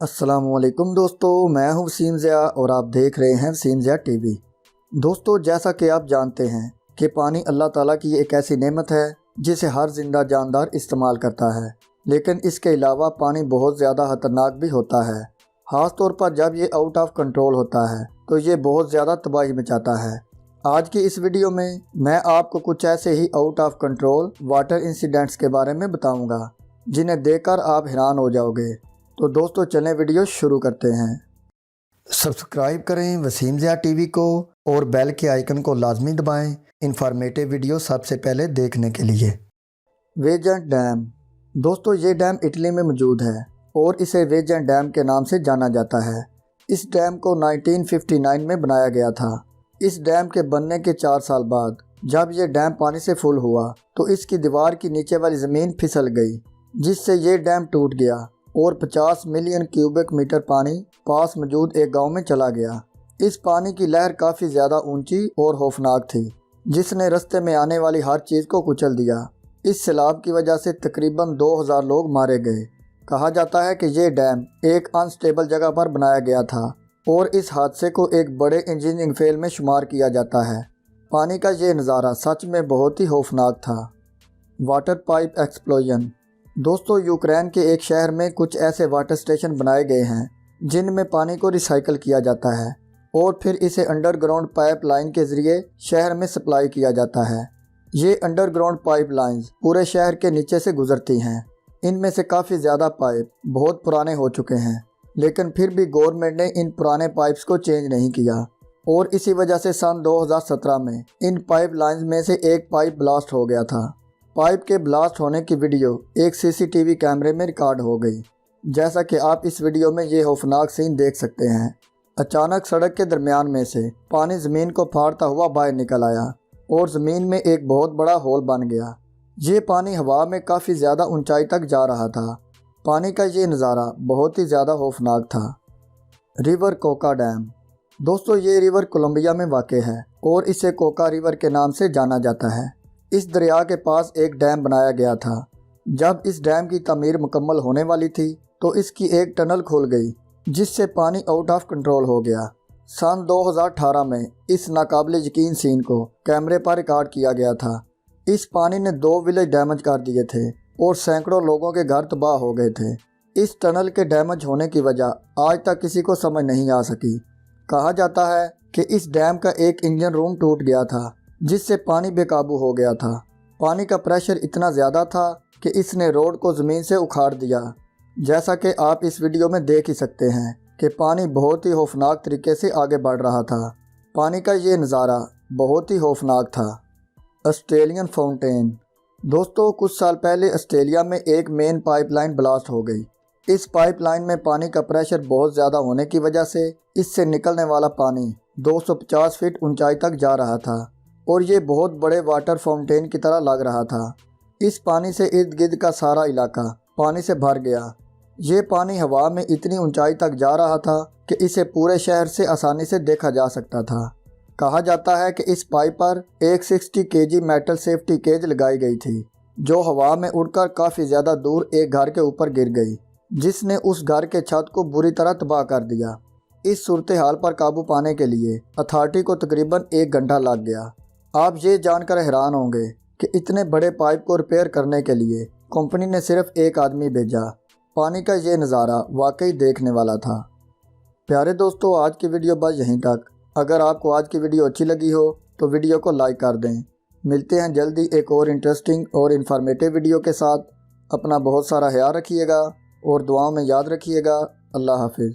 अस्सलाम वालेकुम दोस्तों, मैं हूं वसीम ज़िया और आप देख रहे हैं वसीम ज़िया टीवी। दोस्तों, जैसा कि आप जानते हैं कि पानी अल्लाह ताला की एक ऐसी नेमत है जिसे हर जिंदा जानदार इस्तेमाल करता है, लेकिन इसके अलावा पानी बहुत ज़्यादा ख़तरनाक भी होता है। ख़ास तौर पर जब ये आउट ऑफ कंट्रोल होता है तो ये बहुत ज़्यादा तबाही मचाता है। आज की इस वीडियो में मैं आपको कुछ ऐसे ही out of control water incidents के बारे में बताऊँगा जिन्हें देखकर आप हैरान हो जाओगे। तो दोस्तों, चलें वीडियो शुरू करते हैं। सब्सक्राइब करें वसीम ज़िया टीवी को और बेल के आइकन को लाजमी दबाएं इंफॉर्मेटिव वीडियो सबसे पहले देखने के लिए। वेजेंट डैम। दोस्तों, ये डैम इटली में मौजूद है और इसे वेजेंट डैम के नाम से जाना जाता है। इस डैम को 1959 में बनाया गया था। इस डैम के बनने के 4 साल बाद जब ये डैम पानी से फुल हुआ तो इसकी दीवार की नीचे वाली ज़मीन फिसल गई, जिससे ये डैम टूट गया और 50 मिलियन क्यूबिक मीटर पानी पास मौजूद एक गांव में चला गया। इस पानी की लहर काफ़ी ज़्यादा ऊंची और खौफनाक थी, जिसने रास्ते में आने वाली हर चीज़ को कुचल दिया। इस सैलाब की वजह से तकरीबन 2000 लोग मारे गए। कहा जाता है कि ये डैम एक अनस्टेबल जगह पर बनाया गया था और इस हादसे को एक बड़े इंजीनियरिंग फेल में शुमार किया जाता है। पानी का ये नज़ारा सच में बहुत ही खौफनाक था। Water pipe explosion. दोस्तों, यूक्रेन के एक शहर में कुछ ऐसे वाटर स्टेशन बनाए गए हैं जिनमें पानी को रिसाइकल किया जाता है और फिर इसे अंडरग्राउंड पाइप लाइन के ज़रिए शहर में सप्लाई किया जाता है। ये अंडरग्राउंड पाइप लाइंस पूरे शहर के नीचे से गुजरती हैं। इनमें से काफ़ी ज़्यादा पाइप बहुत पुराने हो चुके हैं, लेकिन फिर भी गवर्नमेंट ने इन पुराने पाइप्स को चेंज नहीं किया और इसी वजह से सन 2017 में इन पाइप लाइंस में से एक पाइप ब्लास्ट हो गया था। पाइप के ब्लास्ट होने की वीडियो एक सीसीटीवी कैमरे में रिकॉर्ड हो गई। जैसा कि आप इस वीडियो में ये खौफनाक सीन देख सकते हैं। अचानक सड़क के दरमियान में से पानी ज़मीन को फाड़ता हुआ बाहर निकल आया और ज़मीन में एक बहुत बड़ा होल बन गया। ये पानी हवा में काफ़ी ज़्यादा ऊंचाई तक जा रहा था। पानी का ये नज़ारा बहुत ही ज़्यादा खौफनाक था। River Coca dam. दोस्तों, ये रिवर कोलंबिया में वाक़ है और इसे कोका रिवर के नाम से जाना जाता है। इस दरिया के पास एक डैम बनाया गया था। जब इस डैम की तमीर मुकम्मल होने वाली थी तो इसकी एक टनल खुल गई, जिससे पानी आउट ऑफ कंट्रोल हो गया। सन 2018 में इस नाकाबिले यकीन सीन को कैमरे पर रिकॉर्ड किया गया था। इस पानी ने 2 विलेज डैमेज कर दिए थे और सैकड़ों लोगों के घर तबाह हो गए थे। इस टनल के डैमेज होने की वजह आज तक किसी को समझ नहीं आ सकी। कहा जाता है कि इस डैम का एक इंजन रूम टूट गया था, जिससे पानी बेकाबू हो गया था। पानी का प्रेशर इतना ज़्यादा था कि इसने रोड को ज़मीन से उखाड़ दिया। जैसा कि आप इस वीडियो में देख ही सकते हैं कि पानी बहुत ही खौफनाक तरीके से आगे बढ़ रहा था। पानी का ये नज़ारा बहुत ही खौफनाक था। Australian fountain. दोस्तों, कुछ साल पहले ऑस्ट्रेलिया में एक मेन पाइपलाइन ब्लास्ट हो गई। इस पाइपलाइन में पानी का प्रेशर बहुत ज़्यादा होने की वजह से इससे निकलने वाला पानी 250 फीट ऊंचाई तक जा रहा था और ये बहुत बड़े वाटर फाउंटेन की तरह लग रहा था। इस पानी से इर्द गिर्द का सारा इलाका पानी से भर गया। ये पानी हवा में इतनी ऊंचाई तक जा रहा था कि इसे पूरे शहर से आसानी से देखा जा सकता था। कहा जाता है कि इस पाइप पर एक 60 केजी मेटल सेफ्टी केज लगाई गई थी, जो हवा में उड़कर काफ़ी ज़्यादा दूर एक घर के ऊपर गिर गई, जिसने उस घर के छत को बुरी तरह तबाह कर दिया। इस सूरत हाल पर काबू पाने के लिए अथॉरिटी को तकरीबन 1 घंटा लग गया। आप ये जानकर हैरान होंगे कि इतने बड़े पाइप को रिपेयर करने के लिए कंपनी ने सिर्फ एक आदमी भेजा। पानी का ये नज़ारा वाकई देखने वाला था। प्यारे दोस्तों, आज की वीडियो बस यहीं तक। अगर आपको आज की वीडियो अच्छी लगी हो तो वीडियो को लाइक कर दें। मिलते हैं जल्दी एक और इंटरेस्टिंग और इन्फॉर्मेटिव वीडियो के साथ। अपना बहुत सारा ख्याल रखिएगा और दुआओं में याद रखिएगा। अल्लाह हाफिज़।